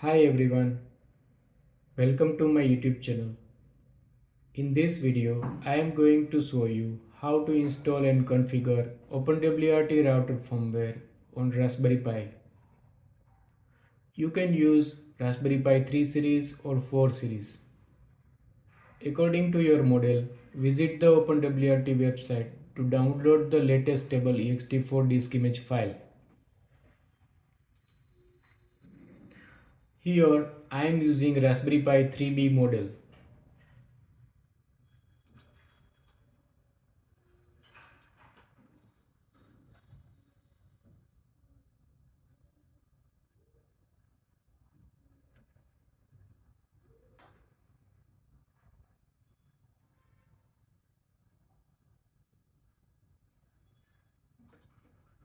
Hi everyone, welcome to my YouTube channel. In this video, I am going to show you how to install and configure OpenWrt router firmware on Raspberry Pi. You can use Raspberry Pi 3 series or 4 series. According to your model, visit the OpenWrt website to download the latest stable ext4 disk image file. Here, I am using Raspberry Pi 3B model.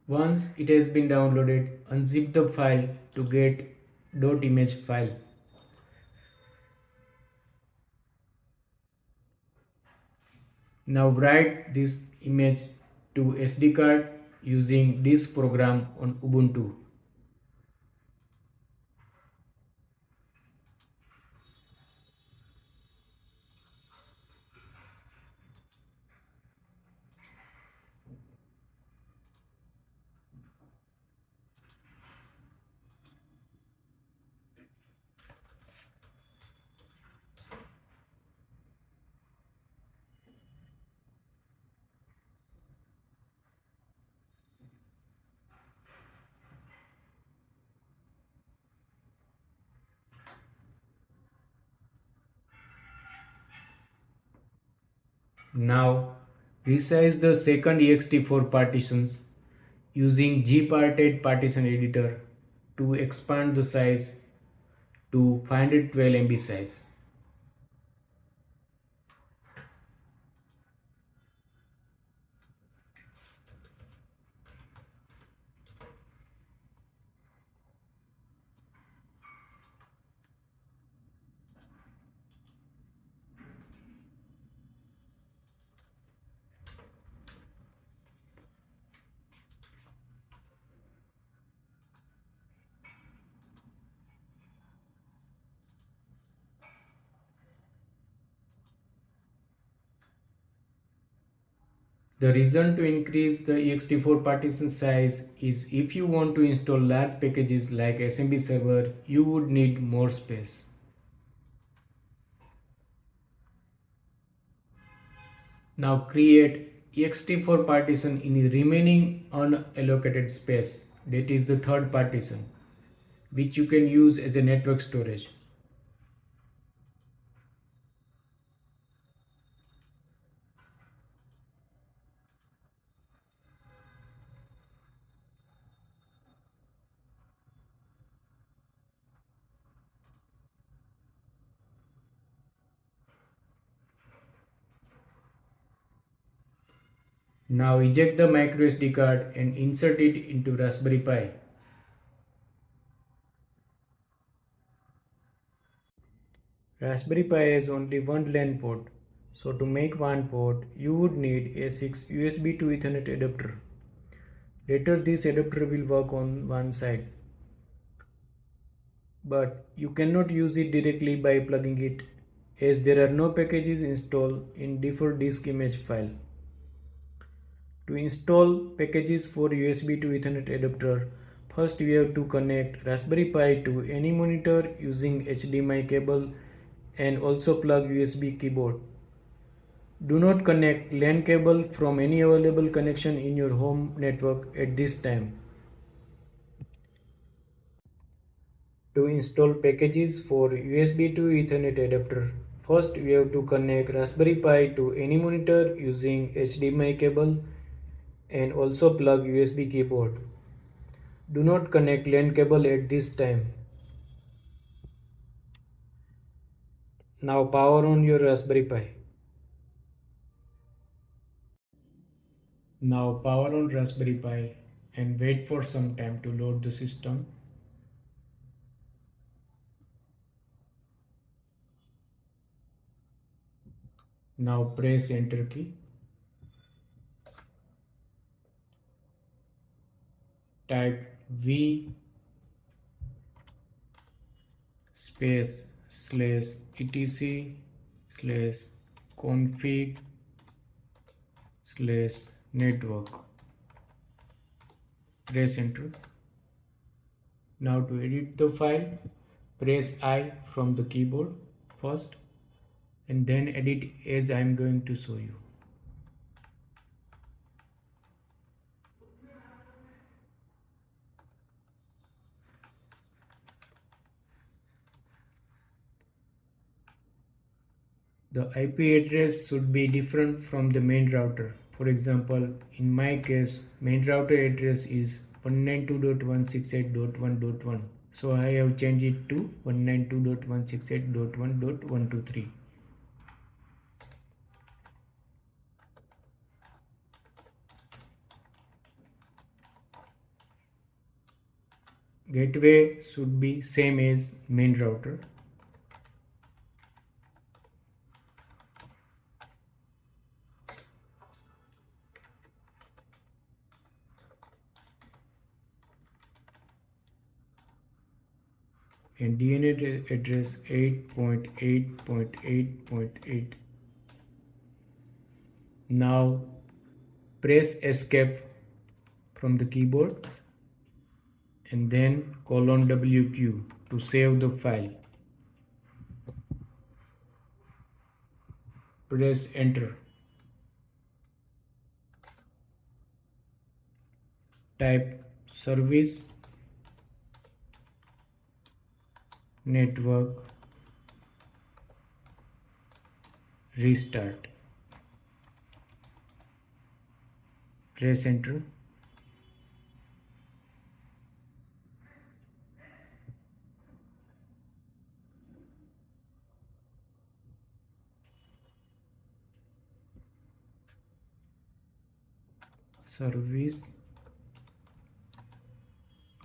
Once it has been downloaded, unzip the file to get .image file. Now write this image to SD card using this program on Ubuntu. Now resize the second ext4 partitions using gparted partition editor to expand the size to 512 MB size. The reason to increase the ext4 partition size is if you want to install large packages like SMB server, you would need more space. Now create ext4 partition in the remaining unallocated space, that is the third partition, which you can use as a network storage. Now eject the micro SD card and insert it into Raspberry Pi. Raspberry Pi has only one LAN port, so to make one port, you would need asix USB to Ethernet adapter. Later this adapter will work on one side, but you cannot use it directly by plugging it as there are no packages installed in default disk image file. To install packages for USB to Ethernet adapter, first we have to connect Raspberry Pi to any monitor using HDMI cable and also plug USB keyboard. Do not connect LAN cable from any available connection in your home network at this time. To install packages for USB to Ethernet adapter, first we have to connect Raspberry Pi to any monitor using HDMI cable and also plug USB keyboard. Do not connect LAN cable at this time. Now power on your Raspberry Pi. Now power on Raspberry Pi and wait for some time to load the system. Now press enter key. Type V space slash etc slash config slash network. Press enter. Now to edit the file, press I from the keyboard first and then edit as I am going to show you. The IP address should be different from the main router. For example, in my case, main router address is 192.168.1.1. So I have changed it to 192.168.1.123. Gateway should be same as main router. And DNS address 8.8.8.8. Now press escape from the keyboard and then :WQ to save the file. Press enter. Type service network restart. Press enter. Service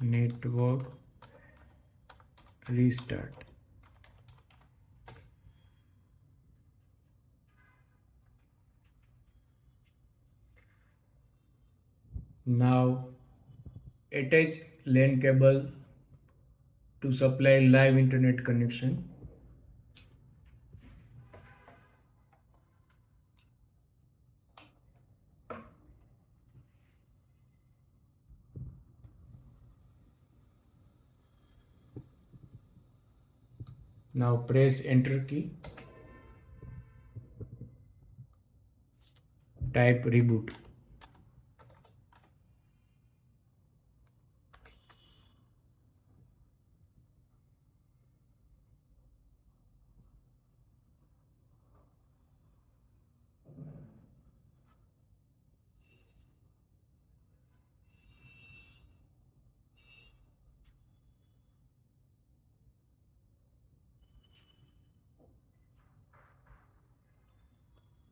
network restart. Now attach LAN cable to supply live internet connection. Now press enter key. Type reboot.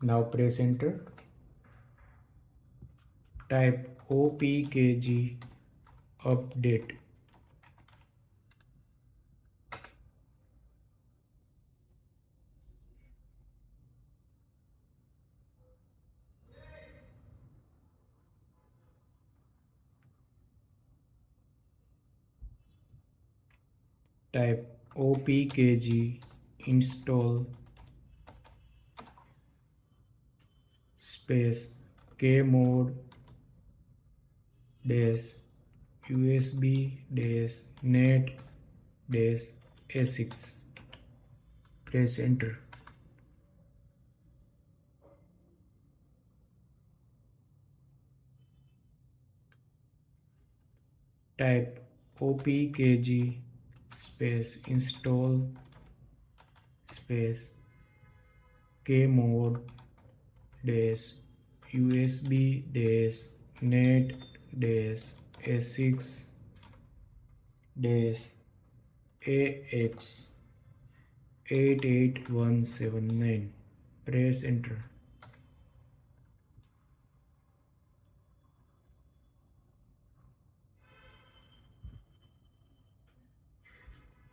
Now press enter. Type opkg update. Type opkg install space kmod dash usb dash net dash asix. Press enter. Type opkg space install space kmod dash usb dash net dash asix dash ax 88179. Press enter.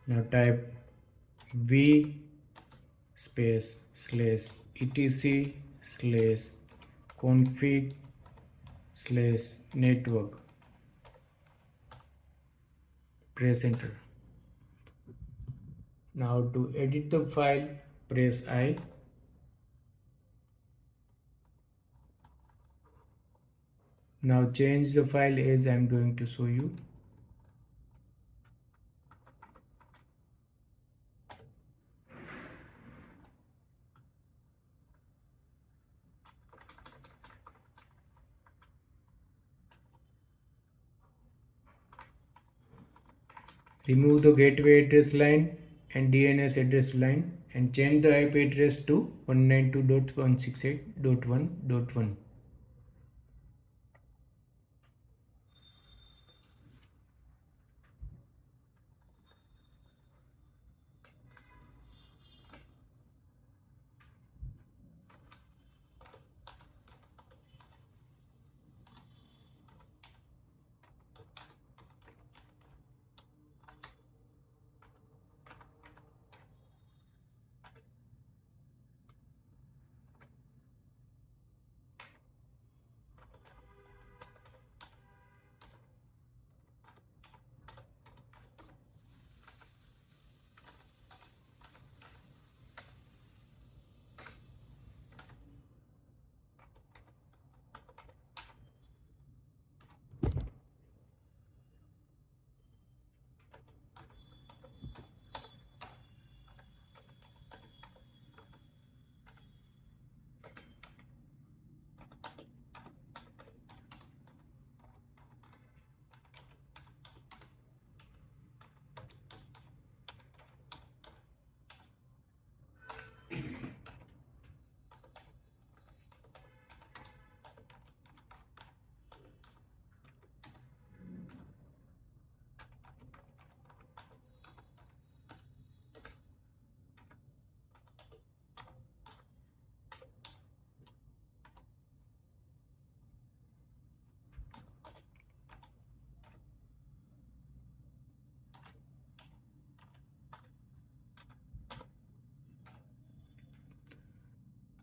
Now type v space slash etc slash config slash network. Press enter. Now to edit the file, press I. Now change the file as I am going to show you. Remove the gateway address line and DNS address line and change the IP address to 192.168.1.1.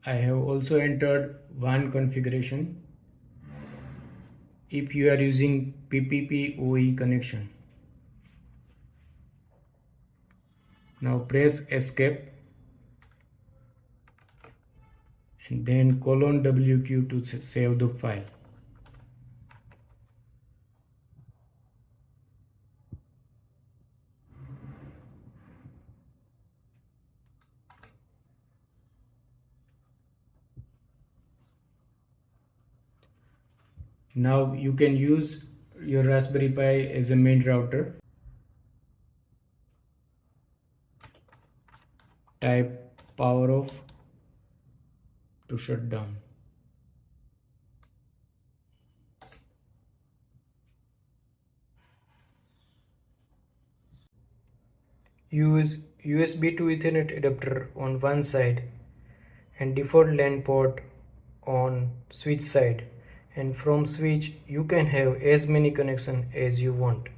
I have also entered WAN configuration if you are using PPPoE connection. Now press escape and then :WQ to save the file. Now you can use your Raspberry Pi as a main router. Type power off to shut down. Use USB to Ethernet adapter on one side and default LAN port on switch side, and from switch you can have as many connections as you want.